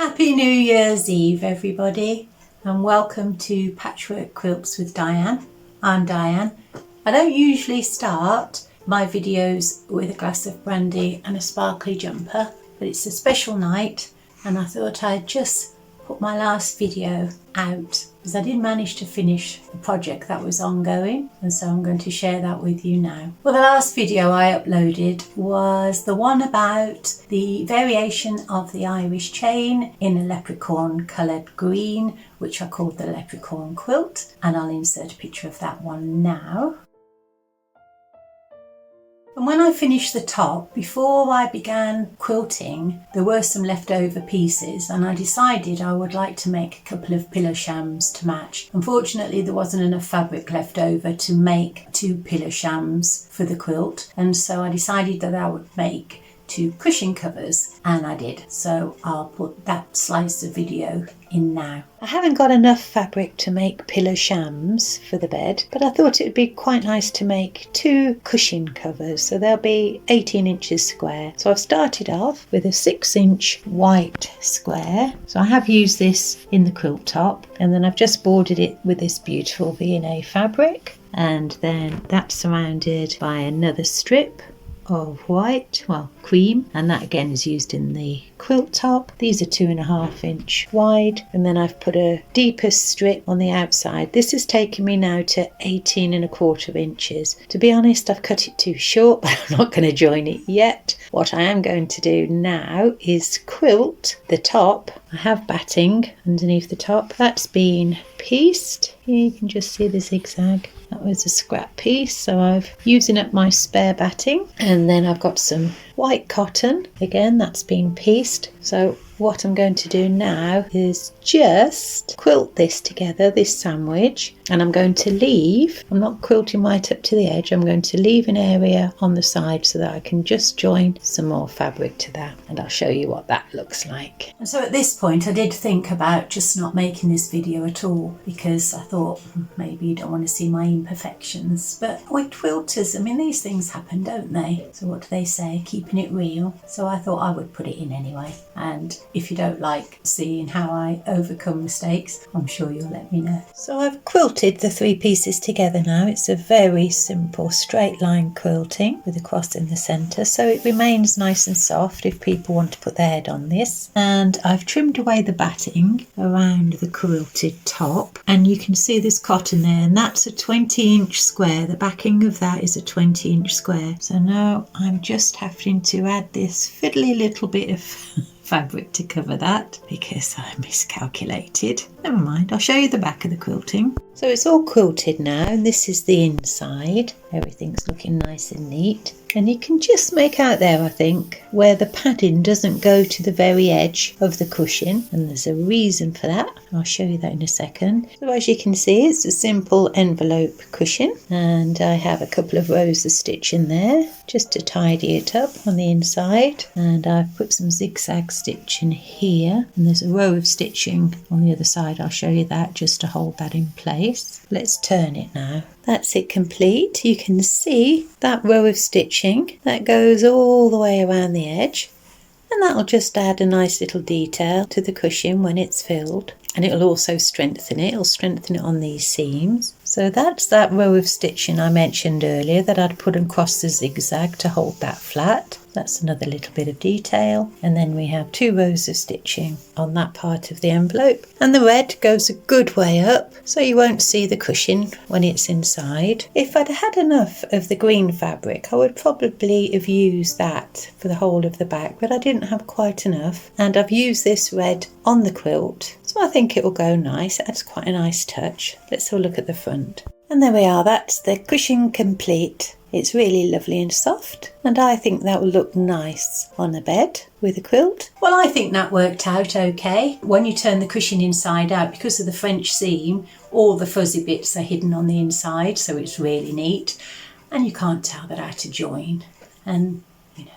Happy New Year's Eve, everybody, and welcome to Patchwork Quilts with Diane. I'm Diane. I don't usually start my videos with a glass of brandy and a sparkly jumper, but it's a special night and I thought I'd just put my last video out because I did manage to finish the project that was ongoing, and so I'm going to share that with you now. Well, the last video I uploaded was the one about the variation of the Irish chain in a leprechaun coloured green, which I called the leprechaun quilt, and I'll insert a picture of that one now. And when I finished the top, before I began quilting, there were some leftover pieces and I decided I would like to make a couple of pillow shams to match. Unfortunately, there wasn't enough fabric left over to make 2 pillow shams for the quilt, and so I decided that I would make 2 cushion covers, and I did. So I'll put that slice of video in now. I haven't got enough fabric to make pillow shams for the bed, but I thought it would be quite nice to make 2 cushion covers, so they'll be 18 inches square. So I've started off with a 6-inch white square. So I have used this in the quilt top, and then I've just bordered it with this beautiful V&A fabric, and then that's surrounded by another strip of white, well, cream, and that again is used in the quilt top. These are 2.5-inch wide, and then I've put a deeper strip on the outside. This has taken me now to 18.25 inches. To be honest, I've cut it too short, but I'm not going to join it yet. What I am going to do now is quilt the top. I have batting underneath the top. That's been pieced. Here you can just see the zigzag. That was a scrap piece, so I'm using up my spare batting, and then I've got some white cotton. Again, that's been pieced. So what I'm going to do now is just quilt this together, this sandwich, and I'm going to leave, I'm not quilting right up to the edge, I'm going to leave an area on the side so that I can just join some more fabric to that, and I'll show you what that looks like. And so at this point I did think about just not making this video at all, because I thought maybe you don't want to see my imperfections, but with quilters, I mean, these things happen, don't they? So what do they say? Keeping it real. So I thought I would put it in anyway, and if you don't like seeing how I overcome mistakes, I'm sure you'll let me know. So I've quilted the 3 pieces together now. It's a very simple straight line quilting with a cross in the centre, so it remains nice and soft if people want to put their head on this. And I've trimmed away the batting around the quilted top, and you can see there's cotton there, and that's a 20-inch square. The backing of that is a 20-inch square. So now I'm just having to add this fiddly little bit of fabric to cover that because I miscalculated. Never mind, I'll show you the back of the quilting. So it's all quilted now, and this is the inside. Everything's looking nice and neat. And you can just make out there, I think, where the padding doesn't go to the very edge of the cushion, and there's a reason for that. I'll show you that in a second. So as you can see, it's a simple envelope cushion, and I have a couple of rows of stitch in there just to tidy it up on the inside, and I've put some zigzag stitch in here, and there's a row of stitching on the other side. I'll show you that just to hold that in place. Let's turn it now. That's it complete. You can see that row of stitching that goes all the way around the edge, and that'll just add a nice little detail to the cushion when it's filled, and it'll also strengthen it. It'll strengthen it on these seams. So that's that row of stitching I mentioned earlier that I'd put across the zigzag to hold that flat. That's another little bit of detail. And then we have 2 rows of stitching on that part of the envelope. And the red goes a good way up, so you won't see the cushion when it's inside. If I'd had enough of the green fabric, I would probably have used that for the whole of the back, but I didn't have quite enough. And I've used this red on the quilt, so I think it will go nice. It adds quite a nice touch. Let's have a look at the front. And there we are, that's the cushion complete. It's really lovely and soft, and I think that will look nice on a bed with a quilt. Well, I think that worked out okay. When you turn the cushion inside out, because of the French seam, all the fuzzy bits are hidden on the inside, so it's really neat, and you can't tell that how to join. And, you know,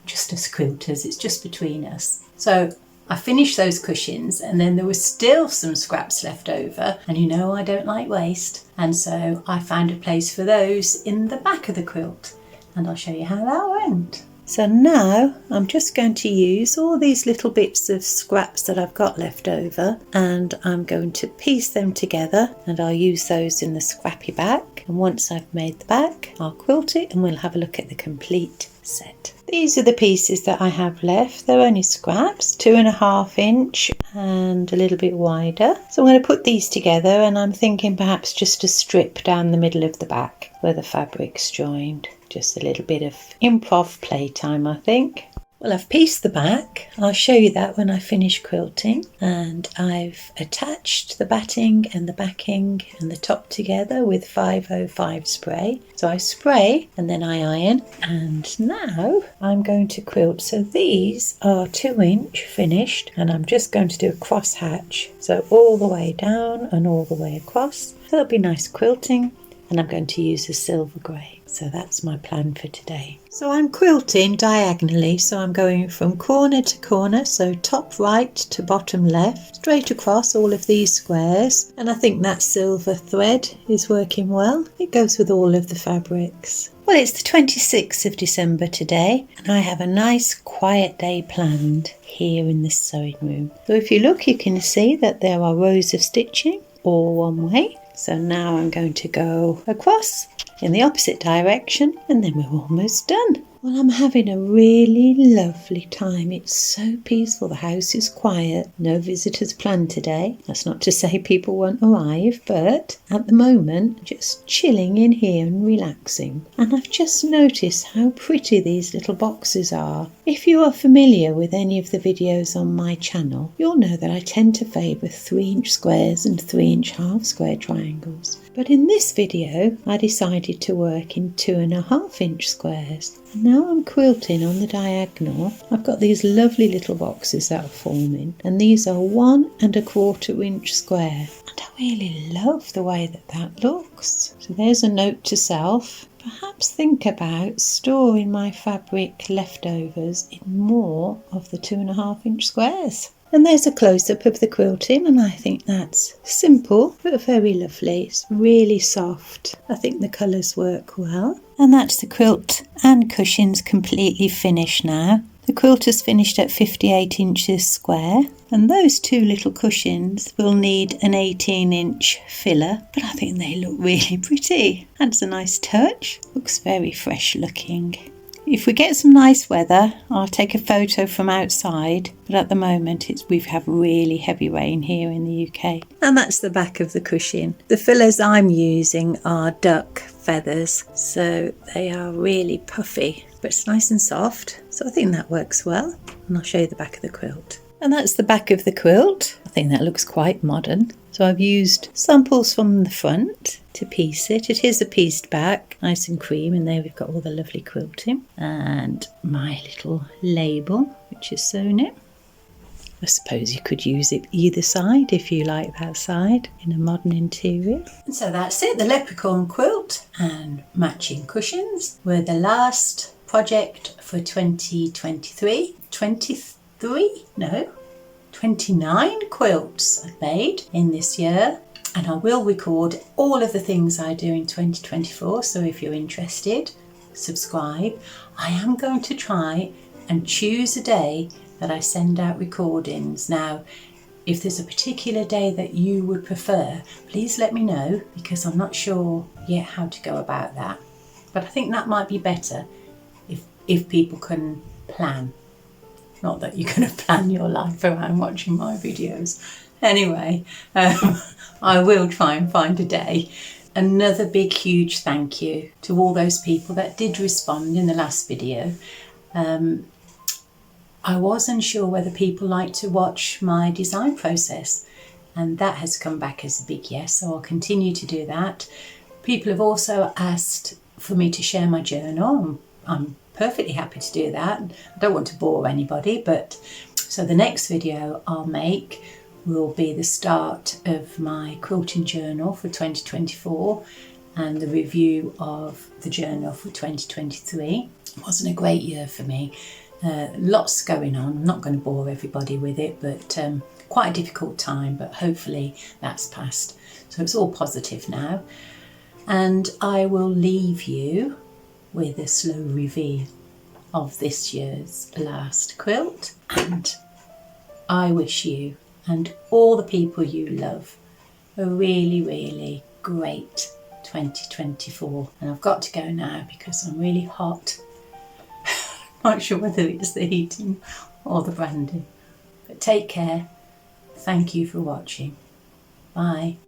just as quilters, it's just between us. So I finished those cushions, and then there was still some scraps left over, and you know I don't like waste, and so I found a place for those in the back of the quilt, and I'll show you how that went. So now I'm just going to use all these little bits of scraps that I've got left over, and I'm going to piece them together, and I'll use those in the scrappy back. And once I've made the back, I'll quilt it and we'll have a look at the complete set. These are the pieces that I have left. They're only scraps, 2.5 inch and a little bit wider. So I'm going to put these together, and I'm thinking perhaps just a strip down the middle of the back where the fabric's joined. Just a little bit of improv playtime, I think. Well, I've pieced the back. I'll show you that when I finish quilting. And I've attached the batting and the backing and the top together with 505 spray. So I spray and then I iron. And now I'm going to quilt. So these are 2 inch finished, and I'm just going to do a cross hatch. So all the way down and all the way across. So it'll be nice quilting. And I'm going to use a silver grey. So that's my plan for today. So I'm quilting diagonally, so I'm going from corner to corner, so top right to bottom left, straight across all of these squares. And I think that silver thread is working well. It goes with all of the fabrics. Well, it's the 26th of December today, and I have a nice quiet day planned here in this sewing room. So if you look, you can see that there are rows of stitching, all one way. So now I'm going to go across in the opposite direction, and then we're almost done. Well, I'm having a really lovely time. It's so peaceful. The house is quiet. No visitors planned today. That's not to say people won't arrive, but at the moment, just chilling in here and relaxing. And I've just noticed how pretty these little boxes are. If you are familiar with any of the videos on my channel, you'll know that I tend to favour 3-inch squares and 3-inch half square triangles. But in this video, I decided to work in 2.5-inch squares. And now I'm quilting on the diagonal. I've got these lovely little boxes that are forming, and these are 1.25-inch square. And I really love the way that that looks. So there's a note to self. Perhaps think about storing my fabric leftovers in more of the 2.5-inch squares. And there's a close-up of the quilting, and I think that's simple but very lovely. It's really soft. I think the colours work well. And that's the quilt and cushions completely finished now. The quilt is finished at 58 inches square, and those 2 little cushions will need an 18-inch filler, but I think they look really pretty. That's a nice touch. Looks very fresh looking. If we get some nice weather, I'll take a photo from outside, but at the moment we have really heavy rain here in the UK. And that's the back of the cushion. The fillers I'm using are duck feathers, so they are really puffy, but it's nice and soft, so I think that works well. And I'll show you the back of the quilt. And that's the back of the quilt. I think that looks quite modern. So I've used samples from the front to piece it. It is a pieced back, nice and cream, and there we've got all the lovely quilting. And my little label, which is sewn in. I suppose you could use it either side if you like that side in a modern interior. And so that's it. The leprechaun quilt and matching cushions were the last project for 2023. 29 quilts I've made in this year, and I will record all of the things I do in 2024, so if you're interested, subscribe. I am going to try and choose a day that I send out recordings. Now, if there's a particular day that you would prefer, please let me know, because I'm not sure yet how to go about that. But I think that might be better if people can plan. Not that you're going to plan your life around watching my videos. Anyway, I will try and find a day. Another big, huge thank you to all those people that did respond in the last video. I was unsure whether people like to watch my design process, and that has come back as a big yes, so I'll continue to do that. People have also asked for me to share my journal. I'm perfectly happy to do that. I don't want to bore anybody, but so the next video I'll make will be the start of my quilting journal for 2024 and the review of the journal for 2023. It wasn't a great year for me. Lots going on. I'm not going to bore everybody with it, but quite a difficult time, but hopefully that's passed. So it's all positive now. And I will leave you with a slow reveal of this year's last quilt, and I wish you and all the people you love a really, really great 2024. And I've got to go now because I'm really hot. Not sure whether it's the heating or the branding. But take care. Thank you for watching. Bye.